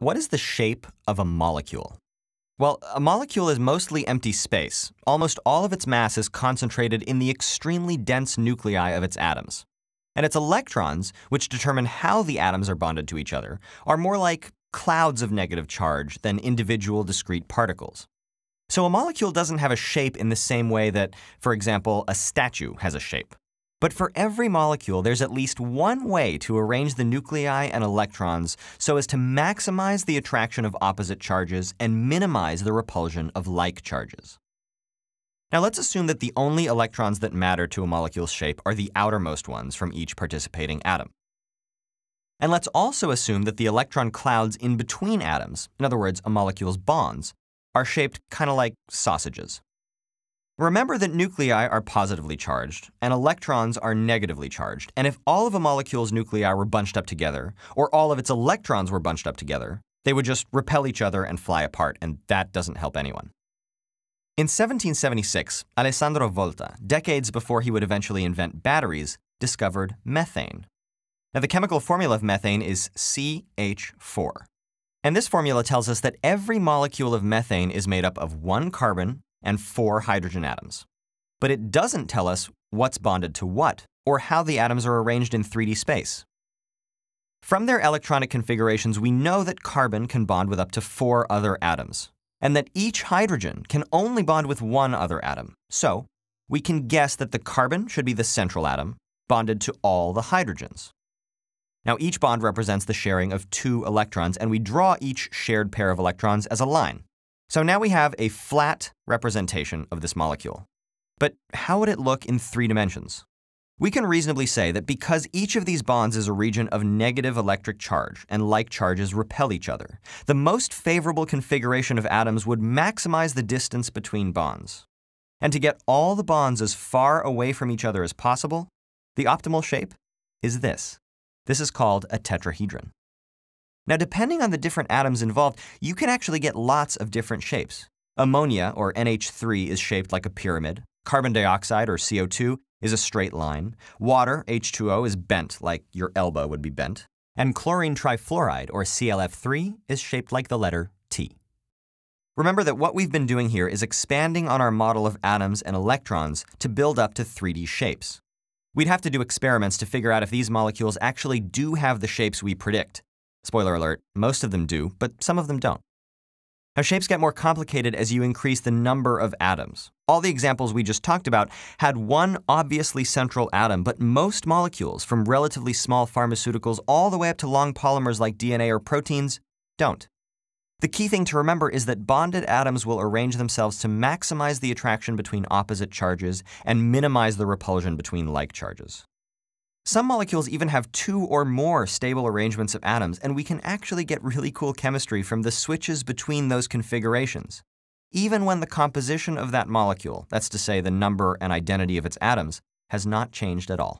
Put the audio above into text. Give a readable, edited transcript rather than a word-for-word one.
What is the shape of a molecule? Well, a molecule is mostly empty space. Almost all of its mass is concentrated in the extremely dense nuclei of its atoms. And its electrons, which determine how the atoms are bonded to each other, are more like clouds of negative charge than individual discrete particles. So a molecule doesn't have a shape in the same way that, for example, a statue has a shape. But for every molecule, there's at least one way to arrange the nuclei and electrons so as to maximize the attraction of opposite charges and minimize the repulsion of like charges. Now let's assume that the only electrons that matter to a molecule's shape are the outermost ones from each participating atom. And let's also assume that the electron clouds in between atoms, in other words, a molecule's bonds, are shaped kind of like sausages. Remember that nuclei are positively charged and electrons are negatively charged, and if all of a molecule's nuclei were bunched up together, or all of its electrons were bunched up together, they would just repel each other and fly apart, and that doesn't help anyone. In 1776, Alessandro Volta, decades before he would eventually invent batteries, discovered methane. Now the chemical formula of methane is CH4. And this formula tells us that every molecule of methane is made up of one carbon and 4 hydrogen atoms. But it doesn't tell us what's bonded to what, or how the atoms are arranged in 3D space. From their electronic configurations, we know that carbon can bond with up to 4 other atoms, and that each hydrogen can only bond with one other atom. So, we can guess that the carbon should be the central atom, bonded to all the hydrogens. Now, each bond represents the sharing of 2 electrons, and we draw each shared pair of electrons as a line. So now we have a flat representation of this molecule. But how would it look in 3 dimensions? We can reasonably say that because each of these bonds is a region of negative electric charge and like charges repel each other, the most favorable configuration of atoms would maximize the distance between bonds. And to get all the bonds as far away from each other as possible, the optimal shape is this. This is called a tetrahedron. Now, depending on the different atoms involved, you can actually get lots of different shapes. Ammonia, or NH3, is shaped like a pyramid. Carbon dioxide, or CO2, is a straight line. Water, H2O, is bent like your elbow would be bent. And chlorine trifluoride, or ClF3, is shaped like the letter T. Remember that what we've been doing here is expanding on our model of atoms and electrons to build up to 3D shapes. We'd have to do experiments to figure out if these molecules actually do have the shapes we predict. Spoiler alert, most of them do, but some of them don't. Now, shapes get more complicated as you increase the number of atoms. All the examples we just talked about had one obviously central atom, but most molecules, from relatively small pharmaceuticals all the way up to long polymers like DNA or proteins, don't. The key thing to remember is that bonded atoms will arrange themselves to maximize the attraction between opposite charges and minimize the repulsion between like charges. Some molecules even have 2 or more stable arrangements of atoms, and we can actually get really cool chemistry from the switches between those configurations, even when the composition of that molecule, that's to say the number and identity of its atoms, has not changed at all.